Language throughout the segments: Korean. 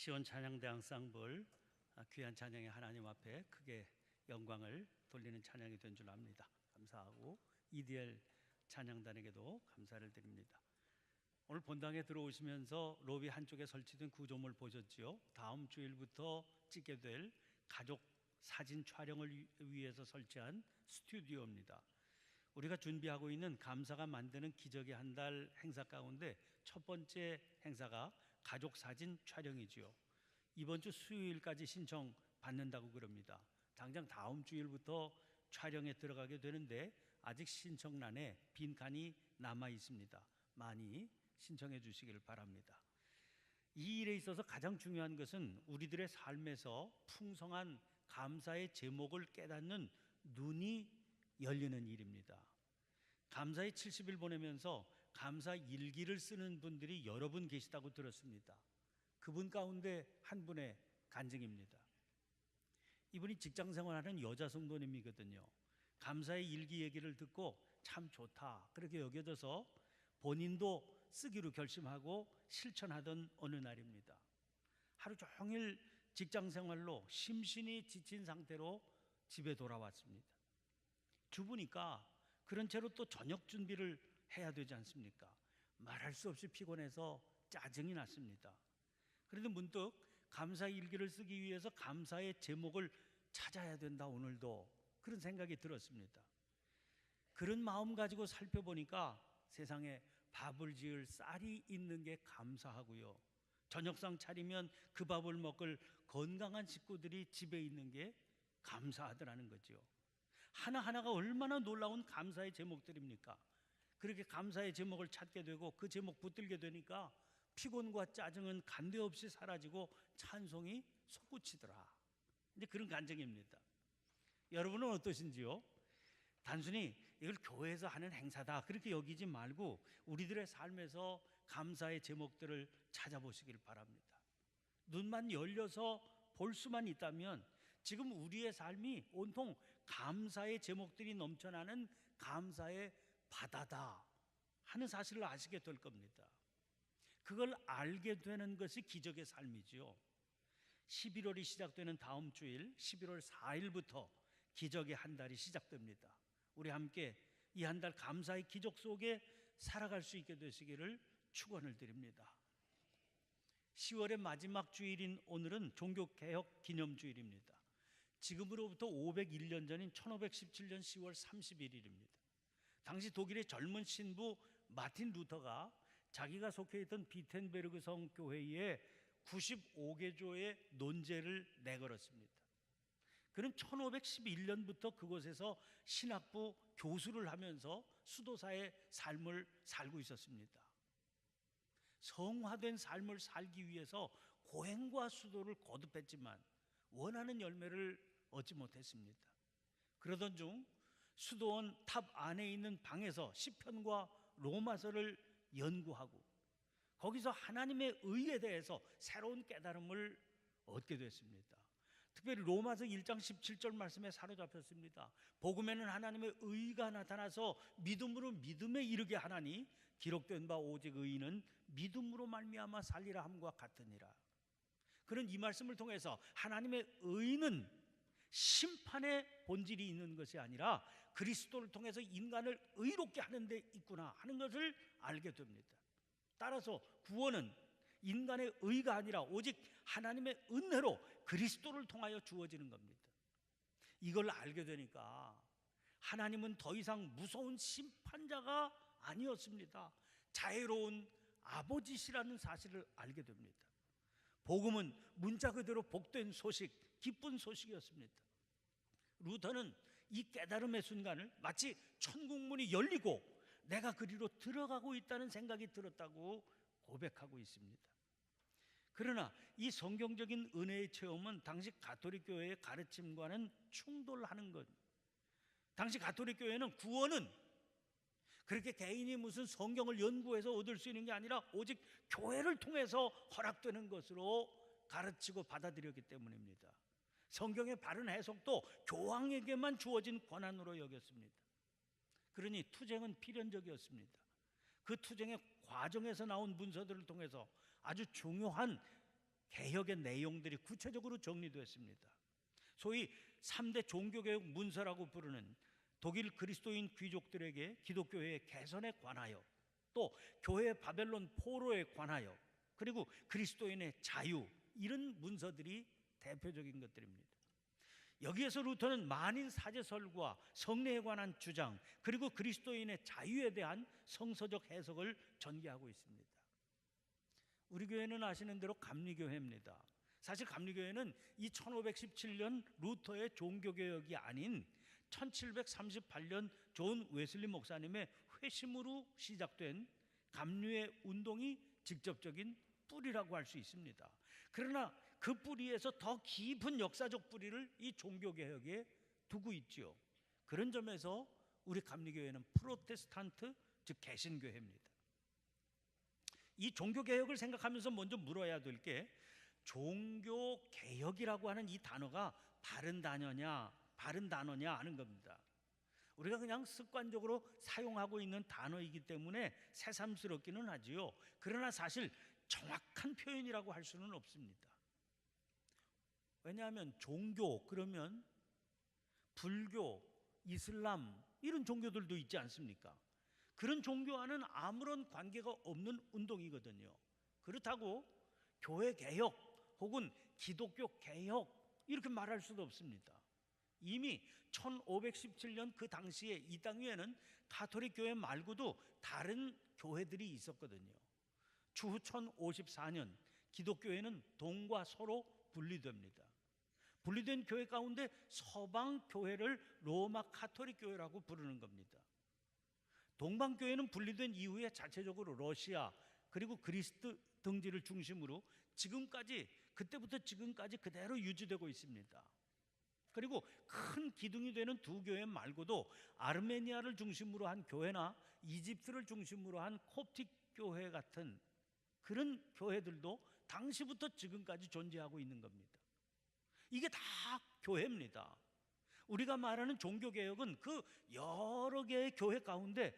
시온 찬양대 앙상블 귀한 찬양의 하나님 앞에 크게 영광을 돌리는 찬양이 된 줄 압니다. 감사하고 EDL 찬양단에게도 감사를 드립니다. 오늘 본당에 들어오시면서 로비 한쪽에 설치된 구조물 보셨지요? 다음 주일부터 찍게 될 가족 사진 촬영을 위해서 설치한 스튜디오입니다. 우리가 준비하고 있는 감사가 만드는 기적의 한 달 행사 가운데 첫 번째 행사가 가족 사진 촬영이지요. 이번 주 수요일까지 신청 받는다고 그럽니다. 당장 다음 주일부터 촬영에 들어가게 되는데 아직 신청란에 빈칸이 남아 있습니다. 많이 신청해 주시길 바랍니다. 이 일에 있어서 가장 중요한 것은 우리들의 삶에서 풍성한 감사의 제목을 깨닫는 눈이 열리는 일입니다. 감사의 70일 보내면서 감사 일기를 쓰는 분들이 여러 분 계시다고 들었습니다. 그분 가운데 한 분의 간증입니다. 이분이 직장 생활하는 여자 성도님이거든요. 감사의 일기 얘기를 듣고 참 좋다 그렇게 여겨져서 본인도 쓰기로 결심하고 실천하던 어느 날입니다. 하루 종일 직장 생활로 심신이 지친 상태로 집에 돌아왔습니다. 주부니까 그런 채로 또 저녁 준비를 해야 되지 않습니까? 말할 수 없이 피곤해서 짜증이 났습니다. 그런데 문득 감사 일기를 쓰기 위해서 감사의 제목을 찾아야 된다 오늘도 그런 생각이 들었습니다. 그런 마음 가지고 살펴보니까 세상에 밥을 지을 쌀이 있는 게 감사하고요, 저녁상 차리면 그 밥을 먹을 건강한 식구들이 집에 있는 게 감사하더라는 거죠. 하나하나가 얼마나 놀라운 감사의 제목들입니까? 그렇게 감사의 제목을 찾게 되고 그 제목 붙들게 되니까 피곤과 짜증은 간데없이 사라지고 찬송이 솟구치더라. 이제 그런 간증입니다. 여러분은 어떠신지요? 단순히 이걸 교회에서 하는 행사다 그렇게 여기지 말고 우리들의 삶에서 감사의 제목들을 찾아보시길 바랍니다. 눈만 열려서 볼 수만 있다면 지금 우리의 삶이 온통 감사의 제목들이 넘쳐나는 감사의 바다다 하는 사실을 아시게 될 겁니다. 그걸 알게 되는 것이 기적의 삶이지요. 11월이 시작되는 다음 주일 11월 4일부터 기적의 한 달이 시작됩니다. 우리 함께 이 한 달 감사의 기적 속에 살아갈 수 있게 되시기를 축원을 드립니다. 10월의 마지막 주일인 오늘은 종교개혁 기념주일입니다. 지금으로부터 501년 전인 1517년 10월 31일입니다. 당시 독일의 젊은 신부 마틴 루터가 자기가 속해 있던 비텐베르그 성 교회에 95개조의 논제를 내걸었습니다. 그는 1511년부터 그곳에서 신학부 교수를 하면서 수도사의 삶을 살고 있었습니다. 성화된 삶을 살기 위해서 고행과 수도를 거듭했지만 원하는 열매를 얻지 못했습니다. 그러던 중 수도원 탑 안에 있는 방에서 시편과 로마서를 연구하고 거기서 하나님의 의에 대해서 새로운 깨달음을 얻게 됐습니다. 특별히 로마서 1장 17절 말씀에 사로잡혔습니다. 복음에는 하나님의 의가 나타나서 믿음으로 믿음에 이르게 하나니 기록된 바 오직 의인은 믿음으로 말미암아 살리라 함과 같으니라. 그런 이 말씀을 통해서 하나님의 의는 심판의 본질이 있는 것이 아니라 그리스도를 통해서 인간을 의롭게 하는 데 있구나 하는 것을 알게 됩니다. 따라서 구원은 인간의 의가 아니라 오직 하나님의 은혜로 그리스도를 통하여 주어지는 겁니다. 이걸 알게 되니까 하나님은 더 이상 무서운 심판자가 아니었습니다. 자애로운 아버지시라는 사실을 알게 됩니다. 복음은 문자 그대로 복된 소식, 기쁜 소식이었습니다. 루터는 이 깨달음의 순간을 마치 천국문이 열리고 내가 그리로 들어가고 있다는 생각이 들었다고 고백하고 있습니다. 그러나 이 성경적인 은혜의 체험은 당시 가톨릭 교회의 가르침과는 충돌하는 것. 당시 가톨릭 교회는 구원은 그렇게 개인이 무슨 성경을 연구해서 얻을 수 있는 게 아니라 오직 교회를 통해서 허락되는 것으로 가르치고 받아들였기 때문입니다. 성경의 바른 해석도 교황에게만 주어진 권한으로 여겼습니다. 그러니 투쟁은 필연적이었습니다. 그 투쟁의 과정에서 나온 문서들을 통해서 아주 중요한 개혁의 내용들이 구체적으로 정리되었습니다. 소위 3대 종교개혁 문서라고 부르는 독일 그리스도인 귀족들에게 기독교의 개선에 관하여, 또 교회 바벨론 포로에 관하여, 그리고 그리스도인의 자유, 이런 문서들이 대표적인 것들입니다. 여기에서 루터는 만인 사제설과 성례에 관한 주장, 그리고 그리스도인의 자유에 대한 성서적 해석을 전개하고 있습니다. 우리 교회는 아시는 대로 감리교회입니다. 사실 감리교회는 이 1517년 루터의 종교개혁이 아닌 1738년 존 웨슬리 목사님의 회심으로 시작된 감리의 운동이 직접적인 뿌리라고 할 수 있습니다. 그러나 그 뿌리에서 더 깊은 역사적 뿌리를 이 종교개혁에 두고 있지요. 그런 점에서 우리 감리교회는 프로테스탄트, 즉 개신교회입니다. 이 종교개혁을 생각하면서 먼저 물어야 될 게, 종교개혁이라고 하는 이 단어가 바른 단어냐 하는 겁니다. 우리가 그냥 습관적으로 사용하고 있는 단어이기 때문에 새삼스럽기는 하지요. 그러나 사실 정확한 표현이라고 할 수는 없습니다. 왜냐하면 종교 그러면 불교, 이슬람 이런 종교들도 있지 않습니까? 그런 종교와는 아무런 관계가 없는 운동이거든요. 그렇다고 교회 개혁 혹은 기독교 개혁 이렇게 말할 수도 없습니다. 이미 1517년 그 당시에 이 땅 위에는 가톨릭 교회 말고도 다른 교회들이 있었거든요. 추후 1054년 기독교회는 동과 서로 분리됩니다. 분리된 교회 가운데 서방 교회를 로마 가톨릭 교회라고 부르는 겁니다. 동방 교회는 분리된 이후에 자체적으로 러시아 그리고 그리스 등지를 중심으로 지금까지, 그때부터 지금까지 그대로 유지되고 있습니다. 그리고 큰 기둥이 되는 두 교회 말고도 아르메니아를 중심으로 한 교회나 이집트를 중심으로 한 콥틱 교회 같은 그런 교회들도 당시부터 지금까지 존재하고 있는 겁니다. 이게 다 교회입니다. 우리가 말하는 종교개혁은 그 여러 개의 교회 가운데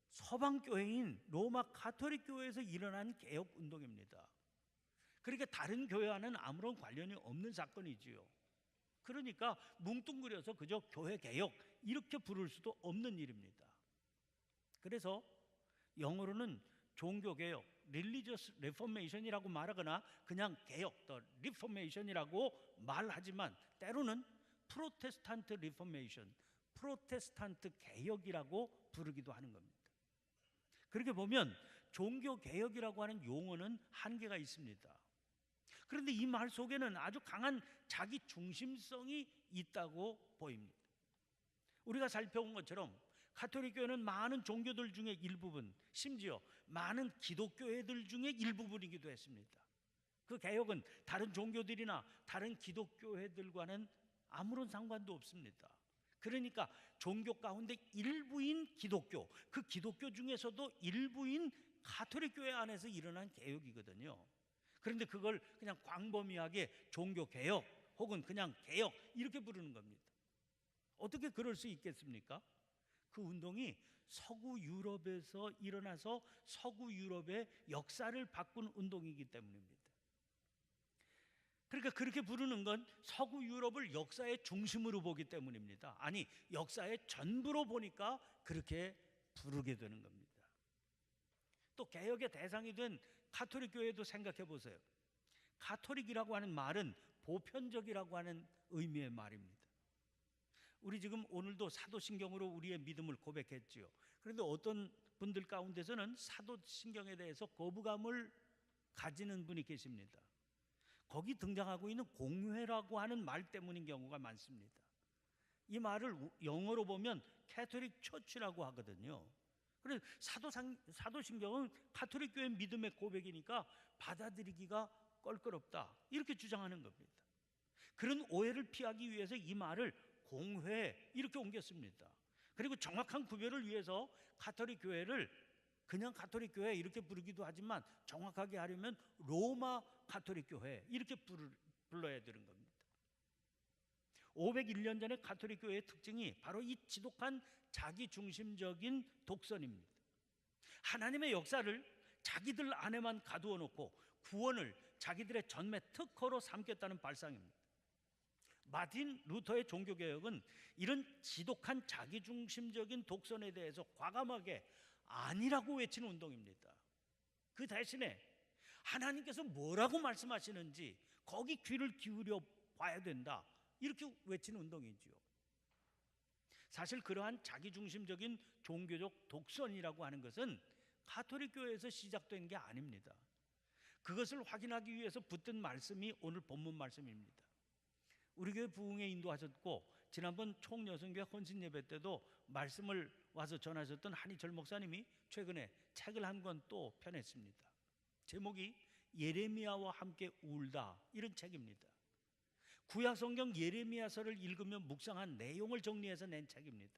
서방 교회인 로마 가톨릭 교회에서 일어난 개혁 운동입니다. 그러니까 다른 교회와는 아무런 관련이 없는 사건이지요. 그러니까 뭉뚱그려서 그저 교회 개혁 이렇게 부를 수도 없는 일입니다. 그래서 영어로는 종교개혁, Religious Reformation이라고 말하거나 그냥 개혁, The Reformation이라고 말하지만 때로는 프로테스탄트 리포메이션, 프로테스탄트 개혁이라고 부르기도 하는 겁니다. 그렇게 보면 종교개혁이라고 하는 용어는 한계가 있습니다. 그런데 이 말 속에는 아주 강한 자기 중심성이 있다고 보입니다. 우리가 살펴본 것처럼 가톨릭 교회는 많은 종교들 중에 일부분, 심지어 많은 기독교회들 중에 일부분이기도 했습니다. 그 개혁은 다른 종교들이나 다른 기독교회들과는 아무런 상관도 없습니다. 그러니까 종교 가운데 일부인 기독교, 그 기독교 중에서도 일부인 가톨릭 교회 안에서 일어난 개혁이거든요. 그런데 그걸 그냥 광범위하게 종교개혁 혹은 그냥 개혁 이렇게 부르는 겁니다. 어떻게 그럴 수 있겠습니까? 그 운동이 서구 유럽에서 일어나서 서구 유럽의 역사를 바꾼 운동이기 때문입니다. 그러니까 그렇게 부르는 건 서구 유럽을 역사의 중심으로 보기 때문입니다. 아니, 역사의 전부로 보니까 그렇게 부르게 되는 겁니다. 또 개혁의 대상이 된 가톨릭 교회도 생각해 보세요. 가톨릭이라고 하는 말은 보편적이라고 하는 의미의 말입니다. 우리 지금 오늘도 사도신경으로 우리의 믿음을 고백했지요. 그런데 어떤 분들 가운데서는 사도신경에 대해서 거부감을 가지는 분이 계십니다. 거기 등장하고 있는 공회라고 하는 말 때문인 경우가 많습니다. 이 말을 영어로 보면 캐톨릭 처치라고 하거든요. 그래서 사도신경은 가톨릭 교회 믿음의 고백이니까 받아들이기가 껄끄럽다 이렇게 주장하는 겁니다. 그런 오해를 피하기 위해서 이 말을 공회 이렇게 옮겼습니다. 그리고 정확한 구별을 위해서 가톨릭 교회를 그냥 가톨릭 교회 이렇게 부르기도 하지만 정확하게 하려면 로마 가톨릭 교회 이렇게 불러야 되는 겁니다. 501년 전에 가톨릭 교회의 특징이 바로 이 지독한 자기중심적인 독선입니다. 하나님의 역사를 자기들 안에만 가두어 놓고 구원을 자기들의 전매 특허로 삼겠다는 발상입니다. 마틴 루터의 종교개혁은 이런 지독한 자기중심적인 독선에 대해서 과감하게 아니라고 외치는 운동입니다. 그 대신에 하나님께서 뭐라고 말씀하시는지 거기 귀를 기울여 봐야 된다, 이렇게 외치는 운동이지요. 사실 그러한 자기중심적인 종교적 독선이라고 하는 것은 가톨릭 교회에서 시작된 게 아닙니다. 그것을 확인하기 위해서 붙든 말씀이 오늘 본문 말씀입니다. 우리 교회 부흥에 인도하셨고 지난번 총여성교회 헌신예배 때도 말씀을 와서 전하셨던 한희철 목사님이 최근에 책을 한 권 또 펴냈습니다. 제목이 예레미야와 함께 울다, 이런 책입니다. 구약성경 예레미야서를 읽으며 묵상한 내용을 정리해서 낸 책입니다.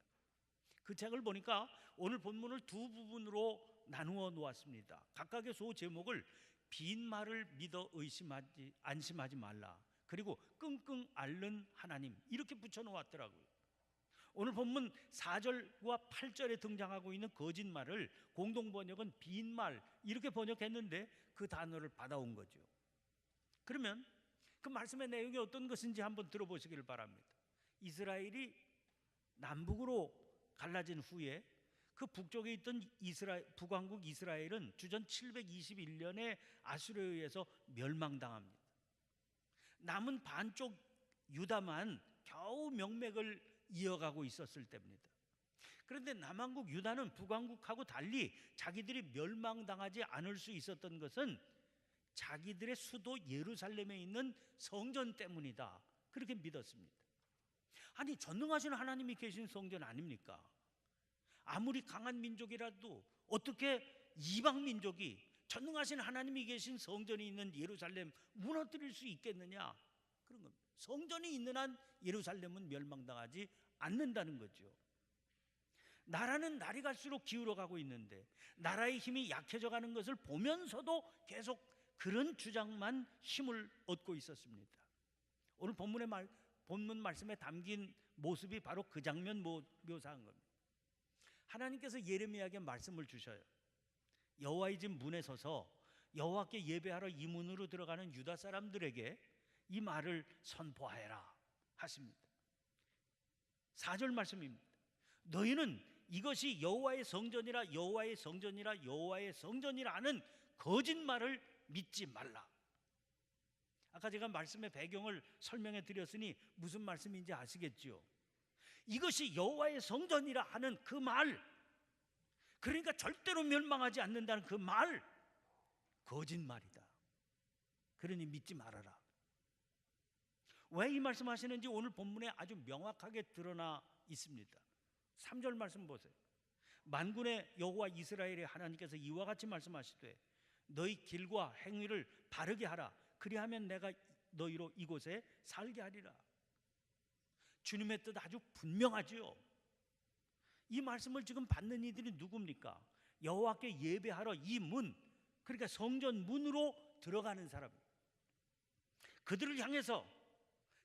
그 책을 보니까 오늘 본문을 두 부분으로 나누어 놓았습니다. 각각의 소 제목을 빈 말을 믿어 안심하지 말라, 그리고 끙끙 앓는 하나님, 이렇게 붙여놓았더라고요. 오늘 본문 4절과 8절에 등장하고 있는 거짓말을 공동번역은 빈말, 이렇게 번역했는데 그 단어를 받아온 거죠. 그러면 그 말씀의 내용이 어떤 것인지 한번 들어보시기를 바랍니다. 이스라엘이 남북으로 갈라진 후에 그 북쪽에 있던 북왕국 이스라엘은 주전 721년에 아수르에 의해서 멸망당합니다. 남은 반쪽 유다만 겨우 명맥을 이어가고 있었을 때입니다. 그런데 남왕국 유다는 북왕국하고 달리 자기들이 멸망당하지 않을 수 있었던 것은 자기들의 수도 예루살렘에 있는 성전 때문이다, 그렇게 믿었습니다. 아니, 전능하신 하나님이 계신 성전 아닙니까? 아무리 강한 민족이라도 어떻게 이방 민족이 전능하신 하나님이 계신 성전이 있는 예루살렘 무너뜨릴 수 있겠느냐, 그런 겁니다. 성전이 있는 한 예루살렘은 멸망당하지 않는다는 거죠. 나라는 날이 갈수록 기울어가고 있는데 나라의 힘이 약해져 가는 것을 보면서도 계속 그런 주장만 힘을 얻고 있었습니다. 오늘 본문 말씀에 담긴 모습이 바로 그 장면 묘사한 겁니다. 하나님께서 예레미야에게 말씀을 주셔요. 여호와의 집 문에 서서 여호와께 예배하러 이 문으로 들어가는 유다 사람들에게 이 말을 선포하여라 하십니다. 4절 말씀입니다. 너희는 이것이 여호와의 성전이라 여호와의 성전이라 여호와의 성전이라 하는 거짓말을 믿지 말라. 아까 제가 말씀의 배경을 설명해 드렸으니 무슨 말씀인지 아시겠죠? 이것이 여호와의 성전이라 하는 그 말, 그러니까 절대로 멸망하지 않는다는 그 말, 거짓말이다. 그러니 믿지 말아라. 왜 이 말씀하시는지 오늘 본문에 아주 명확하게 드러나 있습니다. 3절 말씀 보세요. 만군의 여호와 이스라엘의 하나님께서 이와 같이 말씀하시되 너희 길과 행위를 바르게 하라. 그리하면 내가 너희로 이곳에 살게 하리라. 주님의 뜻 아주 분명하지요. 이 말씀을 지금 받는 이들이 누굽니까? 여호와께 예배하러 이 문, 그러니까 성전 문으로 들어가는 사람, 그들을 향해서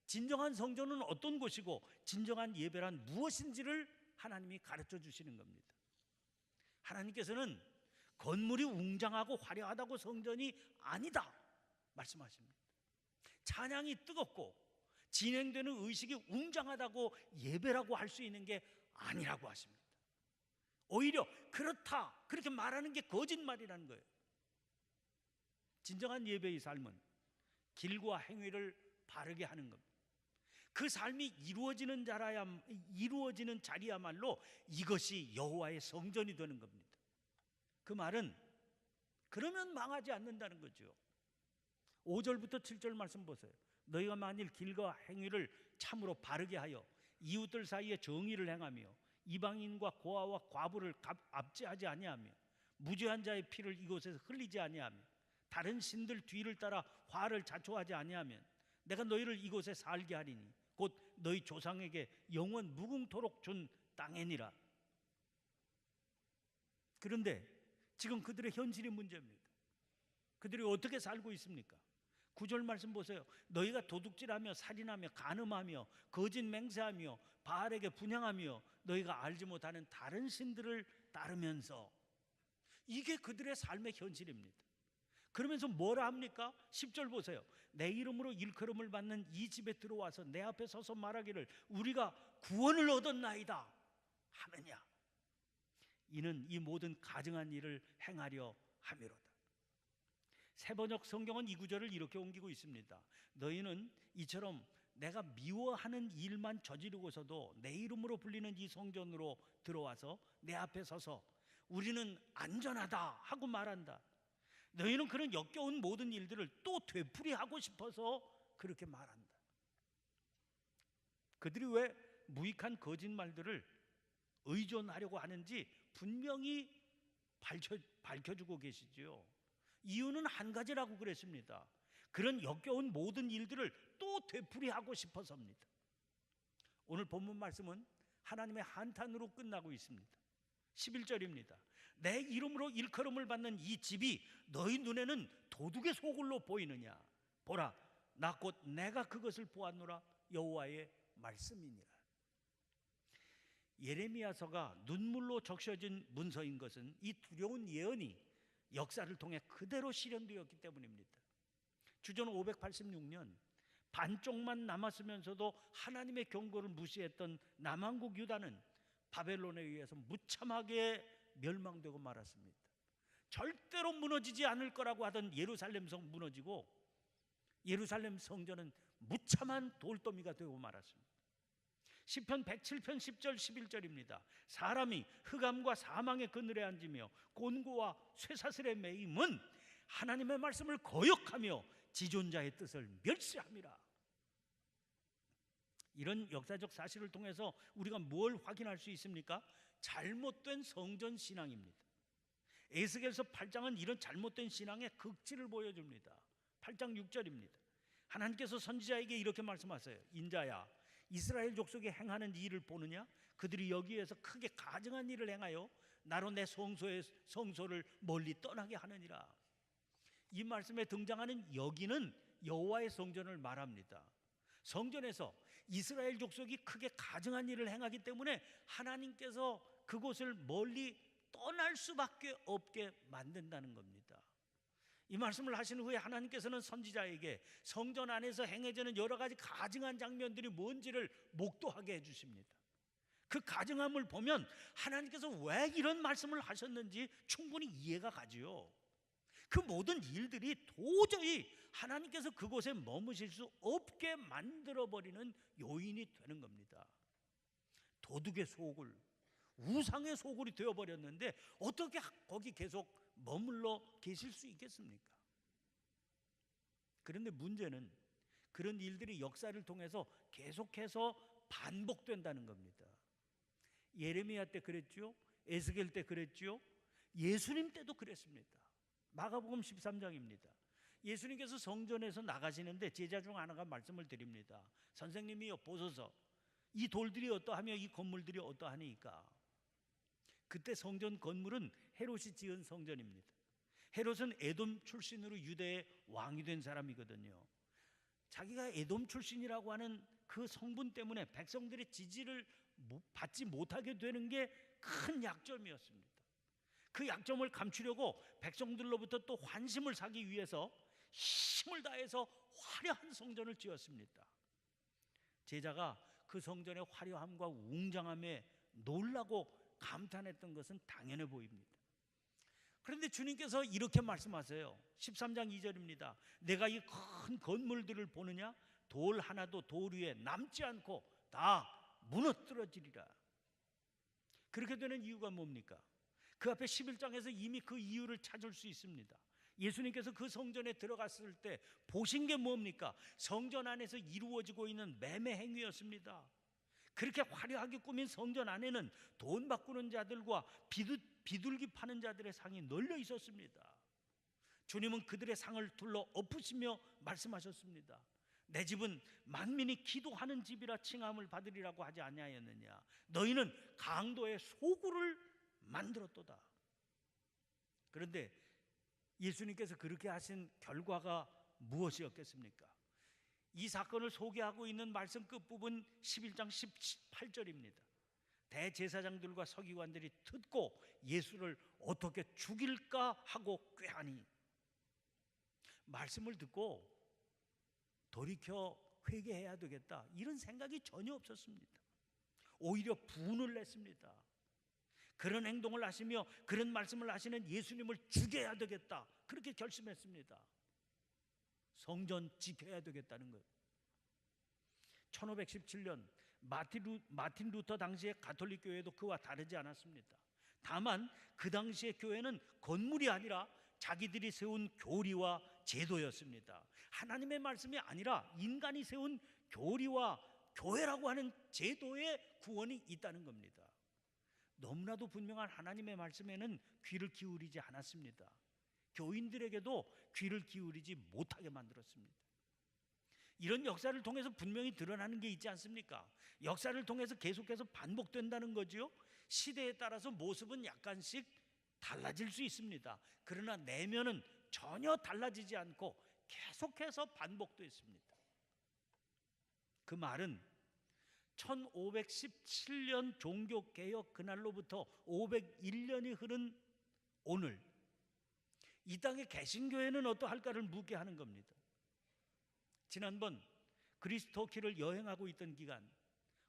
진정한 성전은 어떤 곳이고 진정한 예배란 무엇인지를 하나님이 가르쳐 주시는 겁니다. 하나님께서는 건물이 웅장하고 화려하다고 성전이 아니다 말씀하십니다. 찬양이 뜨겁고 진행되는 의식이 웅장하다고 예배라고 할 수 있는 게 아니라고 하십니다. 오히려 그렇다, 그렇게 말하는 게 거짓말이라는 거예요. 진정한 예배의 삶은 길과 행위를 바르게 하는 겁니다. 그 삶이 이루어지는 자리야말로 이것이 여호와의 성전이 되는 겁니다. 그 말은 그러면 망하지 않는다는 거죠. 5절부터 7절 말씀 보세요. 너희가 만일 길과 행위를 참으로 바르게 하여 이웃들 사이에 정의를 행하며 이방인과 고아와 과부를 압제하지 아니하며 무죄한 자의 피를 이곳에서 흘리지 아니하며 다른 신들 뒤를 따라 화를 자초하지 아니하면 내가 너희를 이곳에 살게 하리니 곧 너희 조상에게 영원 무궁토록 준 땅이니라. 그런데 지금 그들의 현실이 문제입니다. 그들이 어떻게 살고 있습니까? 9절 말씀 보세요. 너희가 도둑질하며 살인하며 간음하며 거짓 맹세하며 바알에게 분향하며 너희가 알지 못하는 다른 신들을 따르면서, 이게 그들의 삶의 현실입니다. 그러면서 뭐라 합니까? 10절 보세요. 내 이름으로 일컬음을 받는 이 집에 들어와서 내 앞에 서서 말하기를 우리가 구원을 얻었나이다 하느냐. 이는 이 모든 가증한 일을 행하려 함이로다. 세번역 성경은 이 구절을 이렇게 옮기고 있습니다. 너희는 이처럼 내가 미워하는 일만 저지르고서도 내 이름으로 불리는 이 성전으로 들어와서 내 앞에 서서 우리는 안전하다 하고 말한다. 너희는 그런 역겨운 모든 일들을 또 되풀이하고 싶어서 그렇게 말한다. 그들이 왜 무익한 거짓말들을 의존하려고 하는지 분명히 밝혀주고 계시지요. 이유는 한 가지라고 그랬습니다. 그런 역겨운 모든 일들을 또 되풀이하고 싶어서입니다. 오늘 본문 말씀은 하나님의 한탄으로 끝나고 있습니다. 11절입니다. 내 이름으로 일컬음을 받는 이 집이 너희 눈에는 도둑의 소굴로 보이느냐. 보라, 나 곧 내가 그것을 보았노라. 여호와의 말씀이니라. 예레미야서가 눈물로 적셔진 문서인 것은 이 두려운 예언이 역사를 통해 그대로 실현되었기 때문입니다. 주전 586년 반쪽만 남았으면서도 하나님의 경고를 무시했던 남한국 유다는 바벨론에 의해서 무참하게 멸망되고 말았습니다. 절대로 무너지지 않을 거라고 하던 예루살렘 성 무너지고 예루살렘 성전은 무참한 돌더미가 되고 말았습니다. 시편 107편 10절 11절입니다. 사람이 흑암과 사망의 그늘에 앉으며 곤고와 쇠사슬에 매임은 하나님의 말씀을 거역하며 지존자의 뜻을 멸시함이라. 이런 역사적 사실을 통해서 우리가 뭘 확인할 수 있습니까? 잘못된 성전 신앙입니다. 에스겔서 8장은 이런 잘못된 신앙의 극치를 보여줍니다. 8장 6절입니다. 하나님께서 선지자에게 이렇게 말씀하세요. 인자야, 이스라엘 족속이 행하는 일을 보느냐? 그들이 여기에서 크게 가증한 일을 행하여 나로 내 성소를 멀리 떠나게 하느니라. 이 말씀에 등장하는 여기는 여호와의 성전을 말합니다. 성전에서 이스라엘 족속이 크게 가증한 일을 행하기 때문에 하나님께서 그곳을 멀리 떠날 수밖에 없게 만든다는 겁니다. 이 말씀을 하신 후에 하나님께서는 선지자에게 성전 안에서 행해지는 여러 가지 가증한 장면들이 뭔지를 목도하게 해주십니다. 그 가증함을 보면 하나님께서 왜 이런 말씀을 하셨는지 충분히 이해가 가지요. 그 모든 일들이 도저히 하나님께서 그곳에 머무실 수 없게 만들어버리는 요인이 되는 겁니다. 도둑의 소굴, 우상의 소굴이 되어버렸는데 어떻게 거기 계속 머물러 계실 수 있겠습니까? 그런데 문제는 그런 일들이 역사를 통해서 계속해서 반복된다는 겁니다. 예레미야 때 그랬죠. 에스겔 때 그랬죠. 예수님 때도 그랬습니다. 마가복음 13장입니다. 예수님께서 성전에서 나가시는데 제자 중 하나가 말씀을 드립니다. 선생님이여 보소서, 이 돌들이 어떠하며 이 건물들이 어떠하니까. 그때 성전 건물은 헤롯이 지은 성전입니다. 헤롯은 에돔 출신으로 유대의 왕이 된 사람이거든요. 자기가 에돔 출신이라고 하는 그 성분 때문에 백성들의 지지를 받지 못하게 되는 게 큰 약점이었습니다. 그 약점을 감추려고 백성들로부터 또 환심을 사기 위해서 힘을 다해서 화려한 성전을 지었습니다. 제자가 그 성전의 화려함과 웅장함에 놀라고 감탄했던 것은 당연해 보입니다. 그런데 주님께서 이렇게 말씀하세요. 13장 2절입니다. 내가 이 큰 건물들을 보느냐? 돌 하나도 돌 위에 남지 않고 다 무너뜨려지리라. 그렇게 되는 이유가 뭡니까? 그 앞에 11장에서 이미 그 이유를 찾을 수 있습니다. 예수님께서 그 성전에 들어갔을 때 보신 게 뭡니까? 성전 안에서 이루어지고 있는 매매 행위였습니다. 그렇게 화려하게 꾸민 성전 안에는 돈 바꾸는 자들과 비둘기 파는 자들의 상이 널려 있었습니다. 주님은 그들의 상을 둘러 엎으시며 말씀하셨습니다. 내 집은 만민이 기도하는 집이라 칭함을 받으리라고 하지 아니하였느냐. 너희는 강도의 소굴을 만들었도다. 그런데 예수님께서 그렇게 하신 결과가 무엇이었겠습니까? 이 사건을 소개하고 있는 말씀 끝부분 11장 18절입니다. 대제사장들과 서기관들이 듣고 예수를 어떻게 죽일까 하고 꾀하니 말씀을 듣고 돌이켜 회개해야 되겠다, 이런 생각이 전혀 없었습니다. 오히려 분을 냈습니다. 그런 행동을 하시며 그런 말씀을 하시는 예수님을 죽여야 되겠다, 그렇게 결심했습니다. 성전 지켜야 되겠다는 거예요. 1517년 마틴 루터 당시의 가톨릭 교회도 그와 다르지 않았습니다. 다만 그 당시의 교회는 건물이 아니라 자기들이 세운 교리와 제도였습니다. 하나님의 말씀이 아니라 인간이 세운 교리와 교회라고 하는 제도에 구원이 있다는 겁니다. 너무나도 분명한 하나님의 말씀에는 귀를 기울이지 않았습니다. 교인들에게도 귀를 기울이지 못하게 만들었습니다. 이런 역사를 통해서 분명히 드러나는 게 있지 않습니까? 역사를 통해서 계속해서 반복된다는 거지요. 시대에 따라서 모습은 약간씩 달라질 수 있습니다. 그러나 내면은 전혀 달라지지 않고 계속해서 반복됐습니다. 그 말은 1517년 종교개혁 그날로부터 501년이 흐른 오늘, 이 땅의 개신교회는 어떠할까를 묻게 하는 겁니다. 지난번 그리스도키를 여행하고 있던 기간,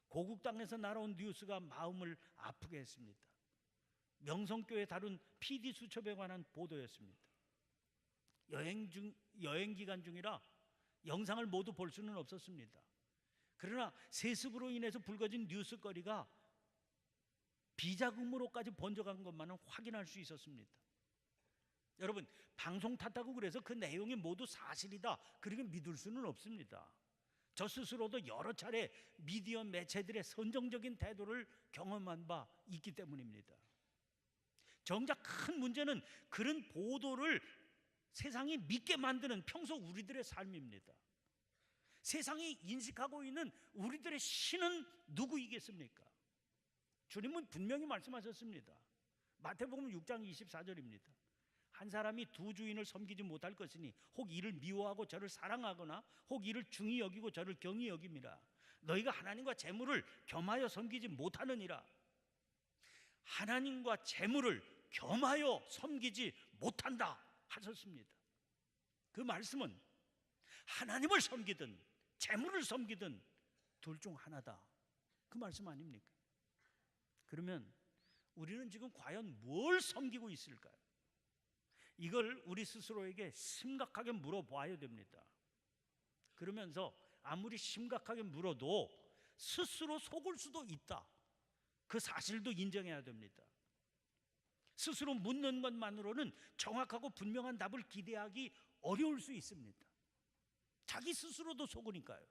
고국 땅에서 날아온 뉴스가 마음을 아프게 했습니다. 명성교회 다룬 PD 수첩에 관한 보도였습니다. 여행 기간 중이라 영상을 모두 볼 수는 없었습니다. 그러나 세습으로 인해서 불거진 뉴스거리가 비자금으로까지 번져간 것만은 확인할 수 있었습니다. 여러분, 방송 탓하고 그래서 그 내용이 모두 사실이다, 그렇게 믿을 수는 없습니다. 저 스스로도 여러 차례 미디어 매체들의 선정적인 태도를 경험한 바 있기 때문입니다. 정작 큰 문제는 그런 보도를 세상이 믿게 만드는 평소 우리들의 삶입니다. 세상이 인식하고 있는 우리들의 신은 누구이겠습니까? 주님은 분명히 말씀하셨습니다. 마태복음 6장 24절입니다. 한 사람이 두 주인을 섬기지 못할 것이니 혹 이를 미워하고 저를 사랑하거나 혹 이를 중히 여기고 저를 경히 여김이라. 너희가 하나님과 재물을 겸하여 섬기지 못하느니라. 하나님과 재물을 겸하여 섬기지 못한다 하셨습니다. 그 말씀은 하나님을 섬기든 재물을 섬기든 둘 중 하나다, 그 말씀 아닙니까? 그러면 우리는 지금 과연 뭘 섬기고 있을까요? 이걸 우리 스스로에게 심각하게 물어봐야 됩니다. 그러면서 아무리 심각하게 물어도 스스로 속을 수도 있다, 그 사실도 인정해야 됩니다. 스스로 묻는 것만으로는 정확하고 분명한 답을 기대하기 어려울 수 있습니다. 자기 스스로도 속으니까요.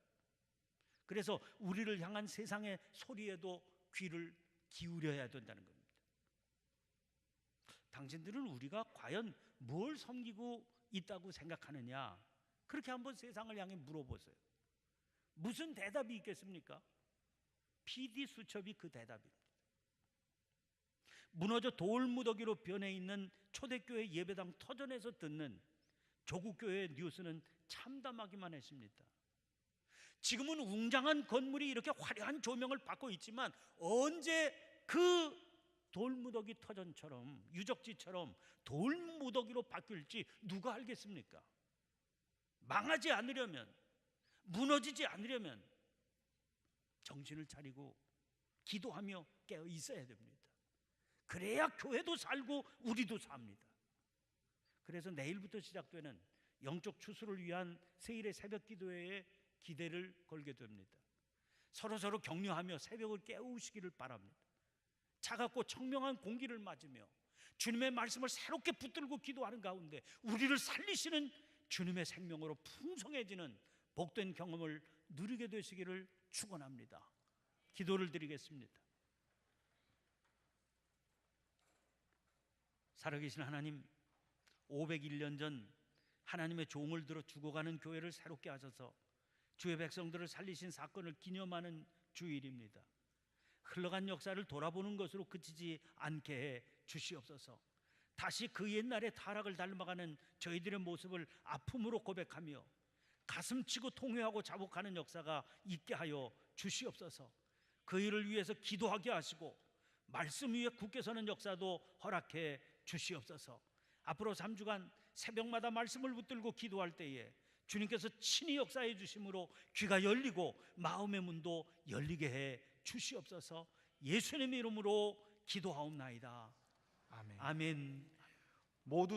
그래서 우리를 향한 세상의 소리에도 귀를 기울여야 된다는 겁니다. 당신들은 우리가 과연 뭘 섬기고 있다고 생각하느냐, 그렇게 한번 세상을 향해 물어보세요. 무슨 대답이 있겠습니까? PD 수첩이 그 대답입니다. 무너져 돌무더기로 변해 있는 초대교회 예배당 터전에서 듣는 조국교회의 뉴스는 참담하기만 했습니다. 지금은 웅장한 건물이 이렇게 화려한 조명을 받고 있지만 언제 그 돌무더기 터전처럼, 유적지처럼 돌무더기로 바뀔지 누가 알겠습니까? 망하지 않으려면, 무너지지 않으려면 정신을 차리고 기도하며 깨어 있어야 됩니다. 그래야 교회도 살고 우리도 삽니다. 그래서 내일부터 시작되는 영적 추수를 위한 세일의 새벽 기도회에 기대를 걸게 됩니다. 서로 격려하며 새벽을 깨우시기를 바랍니다. 차갑고 청명한 공기를 맞으며 주님의 말씀을 새롭게 붙들고 기도하는 가운데 우리를 살리시는 주님의 생명으로 풍성해지는 복된 경험을 누리게 되시기를 축원합니다. 기도를 드리겠습니다. 살아계신 하나님, 501년 전 하나님의 종을 들어 죽어가는 교회를 새롭게 하셔서 주의 백성들을 살리신 사건을 기념하는 주일입니다. 흘러간 역사를 돌아보는 것으로 그치지 않게 해 주시옵소서. 다시 그 옛날의 타락을 닮아가는 저희들의 모습을 아픔으로 고백하며 가슴치고 통회하고 자복하는 역사가 있게 하여 주시옵소서. 그 일을 위해서 기도하게 하시고 말씀 위에 굳게 서는 역사도 허락해 주시옵소서. 앞으로 3주간 새벽마다 말씀을 붙들고 기도할 때에 주님께서 친히 역사해 주심으로 귀가 열리고 마음의 문도 열리게 해 주시옵소서. 예수님의 이름으로 기도하옵나이다. 아멘. 아멘. 모두